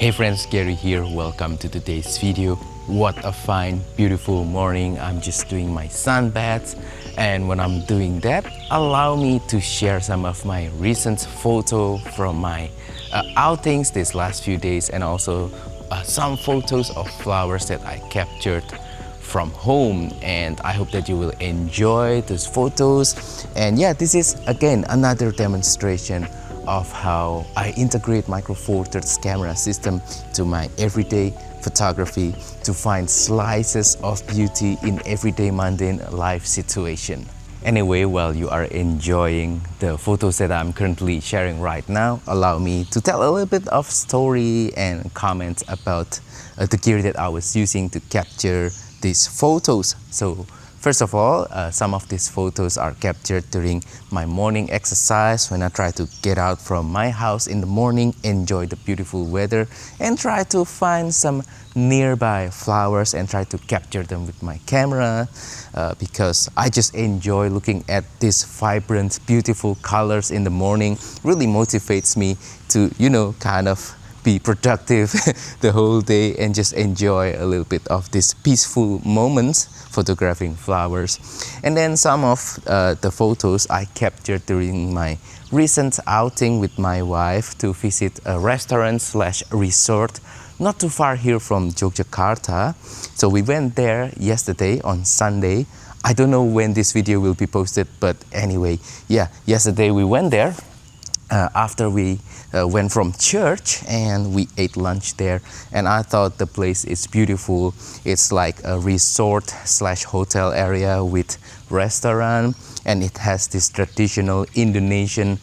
Hey friends, Gary here. Welcome to today's video. What a fine, beautiful morning. I'm just doing my sunbaths, and when I'm doing that, allow me to share some of my recent photo from my outings these last few days, and also some photos of flowers that I captured from home. And I hope that you will enjoy those photos. And yeah, this is again another demonstration of how I integrate Micro Four Thirds camera system to my everyday photography to find slices of beauty in everyday mundane life situation. Anyway, while you are enjoying the photos that I'm currently sharing right now, allow me to tell a little bit of story and comments about the gear that I was using to capture these photos. So first of all, some of these photos are captured during my morning exercise when I try to get out from my house in the morning, enjoy the beautiful weather, and try to find some nearby flowers and try to capture them with my camera because I just enjoy looking at these vibrant, beautiful colors in the morning. Really motivates me to, kind of be productive the whole day and just enjoy a little bit of these peaceful moments photographing flowers. And then some of the photos I captured during my recent outing with my wife to visit a restaurant/resort not too far here from Yogyakarta. So we went there yesterday on Sunday. I don't know when this video will be posted, but anyway, yeah, yesterday we went there after we went from church, and we ate lunch there, and I thought the place is beautiful. It's like a resort/hotel area with restaurant, and it has this traditional Indonesian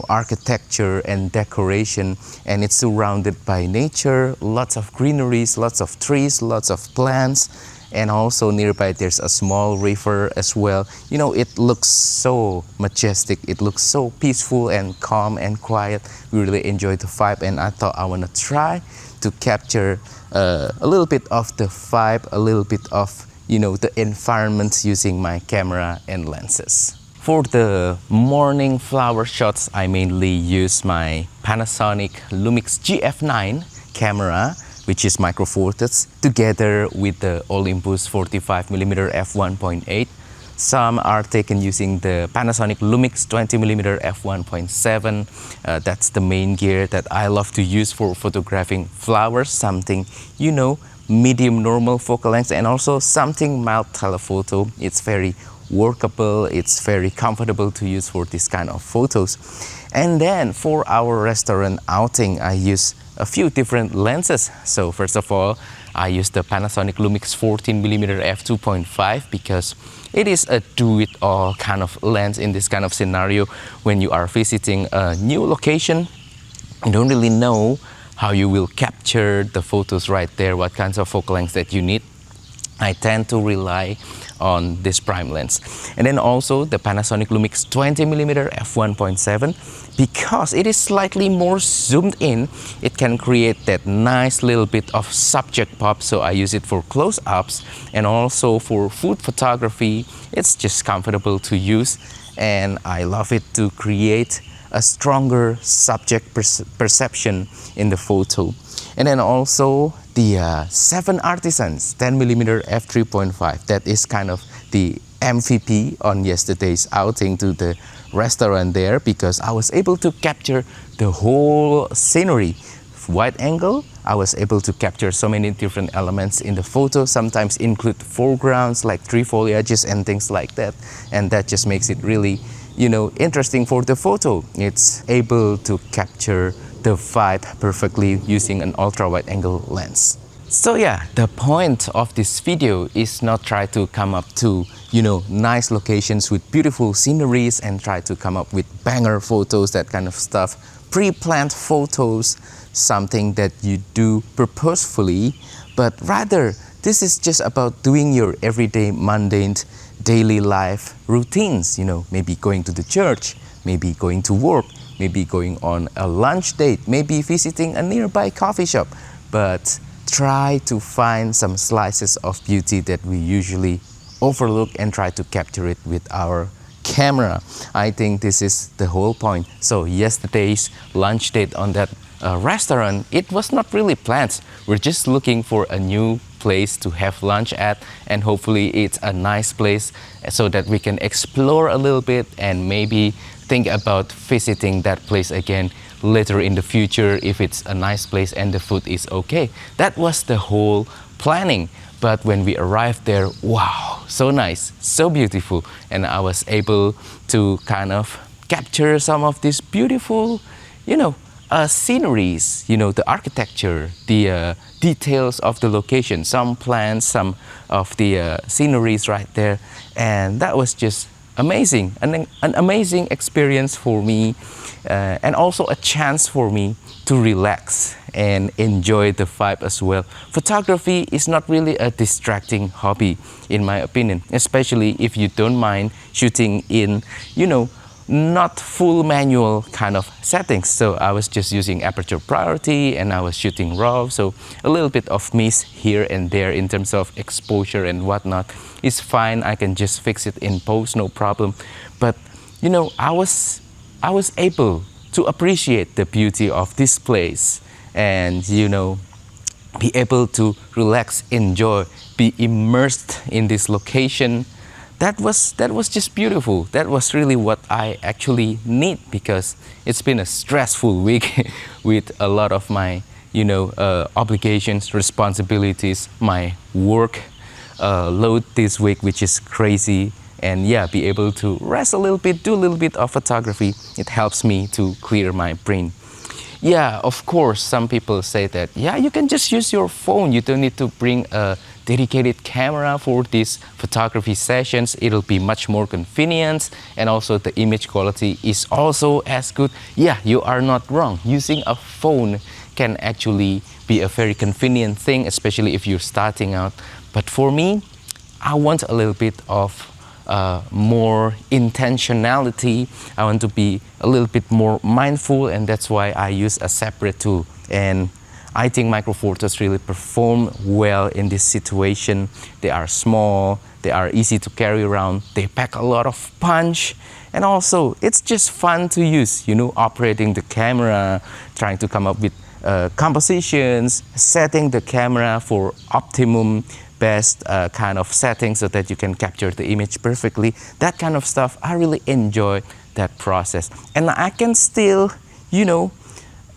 architecture and decoration, and it's surrounded by nature, lots of greeneries, lots of trees, lots of plants. And also nearby there's a small river as well. It looks so majestic, it looks so peaceful and calm and quiet. We really enjoyed the vibe, and I thought I want to try to capture a little bit of the vibe, a little bit of the environment using my camera and lenses. For the morning flower shots, I mainly use my Panasonic Lumix GF9 camera, which is Micro Four Thirds, together with the Olympus 45mm f1.8. Some are taken using the Panasonic Lumix 20mm f1.7. That's the main gear that I love to use for photographing flowers, something, medium normal focal length, and also something mild telephoto. It's very workable, it's very comfortable to use for this kind of photos. And then for our restaurant outing, I use a few different lenses. So first of all, I use the Panasonic Lumix 14mm f2.5 because it is a do-it-all kind of lens in this kind of scenario. When you are visiting a new location, you don't really know how you will capture the photos right there, what kinds of focal lengths that you need. I tend to rely on this prime lens. And then also the Panasonic Lumix 20mm f1.7, because it is slightly more zoomed in, it can create that nice little bit of subject pop. So I use it for close-ups and also for food photography. It's just comfortable to use, and I love it to create a stronger subject perception in the photo. And then also the 7Artisans 10mm f3.5. That is kind of the MVP on yesterday's outing to the restaurant there, because I was able to capture the whole scenery. Wide angle, I was able to capture so many different elements in the photo, sometimes include foregrounds like tree foliages and things like that. And that just makes it really, interesting for the photo. It's able to capture the vibe perfectly using an ultra-wide angle lens. So yeah, the point of this video is not try to come up to, nice locations with beautiful sceneries and try to come up with banger photos, that kind of stuff. Pre-planned photos, something that you do purposefully, but rather this is just about doing your everyday mundane daily life routines, maybe going to the church, maybe going to work, maybe going on a lunch date, maybe visiting a nearby coffee shop. But try to find some slices of beauty that we usually overlook and try to capture it with our camera. I think this is the whole point. So yesterday's lunch date on that restaurant, it was not really planned. We're just looking for a new place to have lunch at, and hopefully it's a nice place so that we can explore a little bit and maybe think about visiting that place again later in the future if it's a nice place and the food is okay. That was the whole planning. But when we arrived there, wow, so nice, so beautiful. And I was able to kind of capture some of these beautiful, sceneries, the architecture, the details of the location, some plants, some of the sceneries right there. And that was just amazing, an amazing experience for me, and also a chance for me to relax and enjoy the vibe as well. Photography is not really a distracting hobby, in my opinion, especially if you don't mind shooting in, not full manual kind of settings. So I was just using aperture priority and I was shooting RAW, so a little bit of miss here and there in terms of exposure and whatnot is fine. I can just fix it in post, no problem. But I was able to appreciate the beauty of this place and be able to relax, enjoy, be immersed in this location. That was just beautiful. That was really what I actually need, because it's been a stressful week with a lot of my obligations, responsibilities, my work load this week, which is crazy. And yeah, be able to rest a little bit, do a little bit of photography. It helps me to clear my brain. Yeah, of course, some people say that, yeah, you can just use your phone. You don't need to bring a dedicated camera for these photography sessions. It'll be much more convenient, and also the image quality is also as good. Yeah, you are not wrong. Using a phone can actually be a very convenient thing, especially if you're starting out. But for me, I want a little bit of more intentionality. I want to be a little bit more mindful, and that's why I use a separate tool. And I think Micro Four Thirds really perform well in this situation. They are small, they are easy to carry around, they pack a lot of punch, and also it's just fun to use, operating the camera, trying to come up with compositions, setting the camera for optimum best kind of settings so that you can capture the image perfectly. That kind of stuff, I really enjoy that process. And I can still,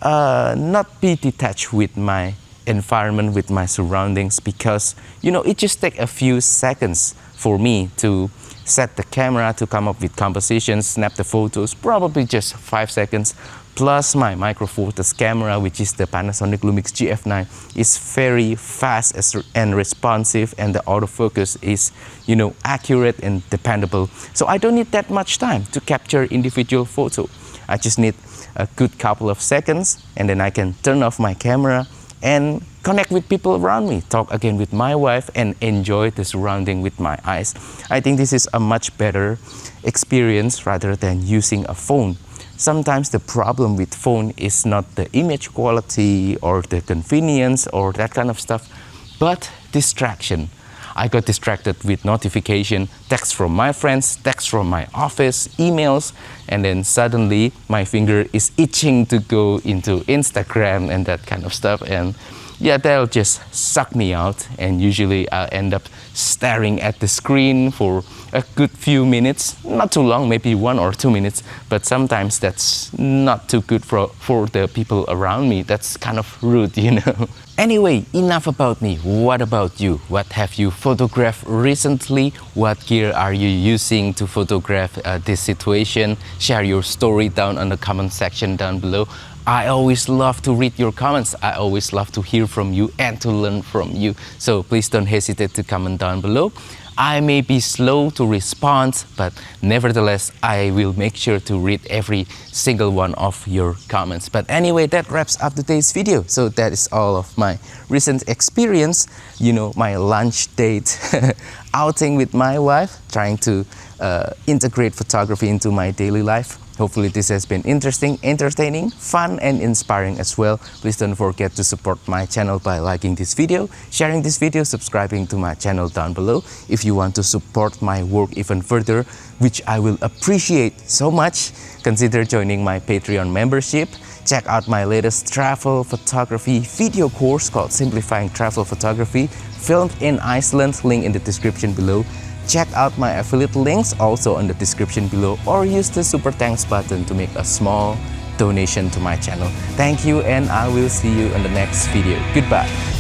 not be detached with my environment, with my surroundings, because, it just takes a few seconds for me to set the camera, to come up with compositions, snap the photos, probably just 5 seconds. Plus my Micro Four Thirds camera, which is the Panasonic Lumix GF9, is very fast and responsive, and the autofocus is, accurate and dependable. So I don't need that much time to capture individual photo. I just need a good couple of seconds, and then I can turn off my camera and connect with people around me, talk again with my wife, and enjoy the surrounding with my eyes. I think this is a much better experience rather than using a phone. Sometimes the problem with phone is not the image quality or the convenience or that kind of stuff, but distraction. I got distracted with notification, text from my friends, text from my office, emails, and then suddenly my finger is itching to go into Instagram and that kind of stuff. And yeah, that'll just suck me out, and usually I'll end up staring at the screen for a good few minutes. Not too long, maybe 1 or 2 minutes, but sometimes that's not too good for the people around me. That's kind of rude, Anyway, enough about me. What about you? What have you photographed recently? What gear are you using to photograph this situation? Share your story down on the comment section down below. I always love to read your comments. I always love to hear from you and to learn from you. So please don't hesitate to comment down below. I may be slow to respond, but nevertheless, I will make sure to read every single one of your comments. But anyway, that wraps up today's video. So that is all of my recent experience, my lunch date, outing with my wife, trying to integrate photography into my daily life. Hopefully this has been interesting, entertaining, fun, and inspiring as well. Please don't forget to support my channel by liking this video, sharing this video, subscribing to my channel down below. If you want to support my work even further, which I will appreciate so much, consider joining my Patreon membership. Check out my latest travel photography video course called Simplifying Travel Photography, filmed in Iceland, link in the description below. Check out my affiliate links also in the description below, or use the super thanks button to make a small donation to my channel. Thank you, and I will see you in the next video. Goodbye.